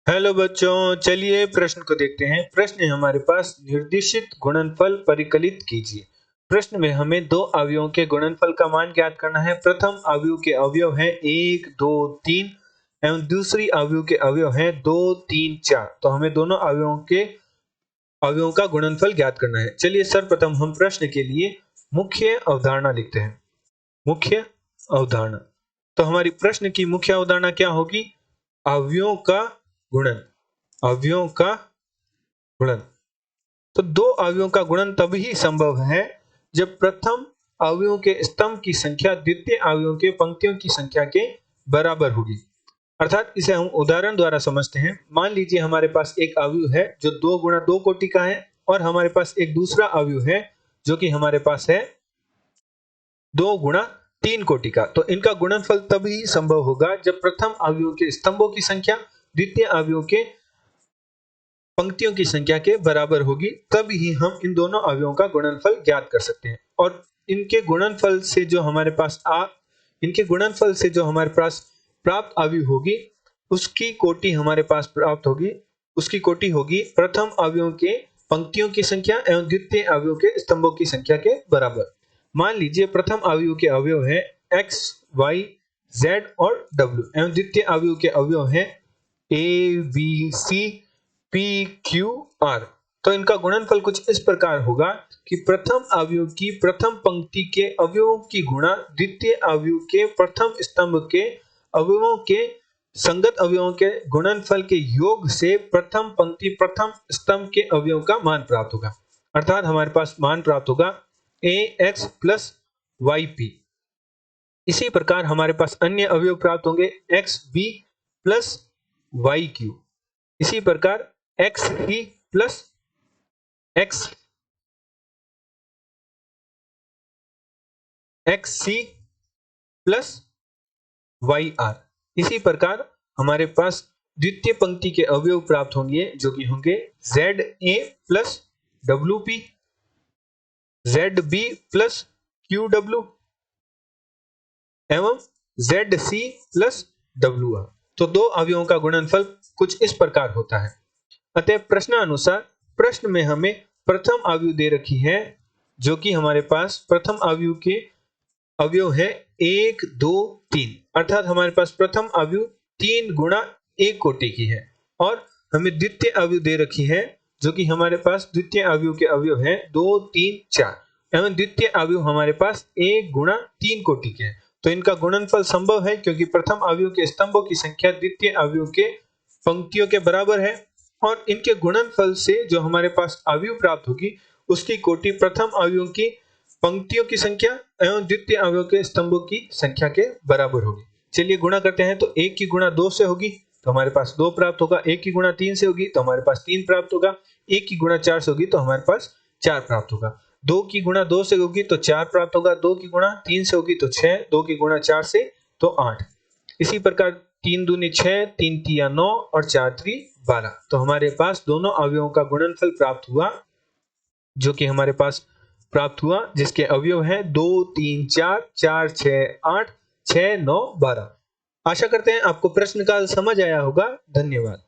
Hello बच्चों, चलिए प्रश्न को देखते हैं। प्रश्न है हमारे पास, निर्दिष्ट गुणनफल परिकलित कीजिए। प्रश्न में हमें दो अवयवों के गुणनफल का मान ज्ञात करना है। प्रथम अवयव के अवयव है 1, 2, 3 एवं दूसरी अवयव के अवयव है 2, 3, 4। तो हमें दोनों अवयवों का गुणनफल ज्ञात करना है। चलिए सर्वप्रथम हम प्रश्न के लिए मुख्य अवधारणा लिखते हैं। मुख्य अवधारणा, तो हमारी प्रश्न की मुख्य अवधारणा क्या होगी? अवयवों का गुणन। अवयवों का गुणन, तो दो अवयवों का गुणन तभी संभव है जब प्रथम अवयवों के स्तंभ की संख्या द्वितीय अवयवों के पंक्तियों की संख्या के बराबर होगी। अर्थात इसे हम उदाहरण द्वारा समझते हैं। मान लीजिए हमारे पास एक अवयव है जो 2 गुणा 2 कोटि का है और हमारे पास एक दूसरा अवयव है जो कि हमारे पास है 2 गुणा 3 कोटि का। तो इनका गुणनफल तभी संभव होगा जब प्रथम अवयव के स्तंभों की संख्या द्वितीय अवयव के पंक्तियों की संख्या के बराबर होगी, तब ही हम इन दोनों अवयवों का गुणनफल ज्ञात कर सकते हैं। और इनके गुणनफल से जो हमारे पास प्राप्त अवयव होगी उसकी कोटि हमारे पास प्राप्त होगी, उसकी कोटि होगी प्रथम अवयव के पंक्तियों की संख्या एवं द्वितीय अवयव के स्तंभों की संख्या के बराबर। मान लीजिए प्रथम अवयव के अवयव है x, y, z और w एवं द्वितीय अवयव के अवयव है a, b, c, p, q, r। तो इनका गुणनफल कुछ इस प्रकार होगा कि प्रथम अवयव की प्रथम पंक्ति के अवयवों की गुणा द्वितीय अवयव के प्रथम स्तंभ के अवयवों के संगत अवयवों के गुणनफल के योग से प्रथम पंक्ति प्रथम स्तंभ के अवयव का मान प्राप्त होगा। अर्थात हमारे पास मान प्राप्त होगा ax प्लस yp। इसी प्रकार हमारे पास अन्य अवयव प्राप्त होंगे xb प्लस yq। इसी प्रकार xc plus xc plus yr। इसी प्रकार हमारे पास द्वितीय पंक्ति के अवयव प्राप्त होंगे जो कि होंगे za plus wp, zb plus qw एवं zc प्लस wr। तो दो अवयवों का गुणनफल कुछ इस प्रकार होता है। अतः प्रश्नानुसार प्रश्न में हमें प्रथम अवयव दे रखी है जो कि हमारे पास प्रथम अवयव के अवयव है 1, 2, 3। अर्थात हमारे पास प्रथम अवयव 3 गुणा 1 कोटि की है और हमें द्वितीय अवयव दे रखी है जो कि हमारे पास द्वितीय अवयव के अवयव है 2, 3, 4 एवं द्वितीय अवयव हमारे पास 1 गुणा 3 कोटि के हैं। तो इनका गुणनफल संभव है क्योंकि प्रथम अवयव के स्तंभों की संख्या द्वितीय अवयव के पंक्तियों के बराबर है और इनके गुणनफल से जो हमारे पास अवयव प्राप्त होगी उसकी कोटि प्रथम अवयव की पंक्तियों की संख्या एवं द्वितीय अवयव के स्तंभों की संख्या के बराबर होगी। चलिए गुणा करते हैं। तो 1 की गुणा 2 से होगी तो हमारे पास 2 प्राप्त होगा, 1 की गुणा 3 से होगी तो हमारे पास 3 प्राप्त होगा, 1 की गुणा 4 से होगी तो हमारे पास 4 प्राप्त होगा, 2 की गुणा 2 से होगी तो 4 प्राप्त होगा, 2 की गुणा 3 से होगी तो 6, 2 की गुणा 4 से तो 8। इसी प्रकार 3 दूनी 6, 3 तिया 9 और 4 त्री 12। तो हमारे पास दोनों अवयवों का गुणनफल प्राप्त हुआ जो कि हमारे पास प्राप्त हुआ जिसके अवयव हैं 2, 3, 4, 4, 6, 8, 6, 9, 12। आशा करते हैं आपको प्रश्न का समझ आया होगा। धन्यवाद।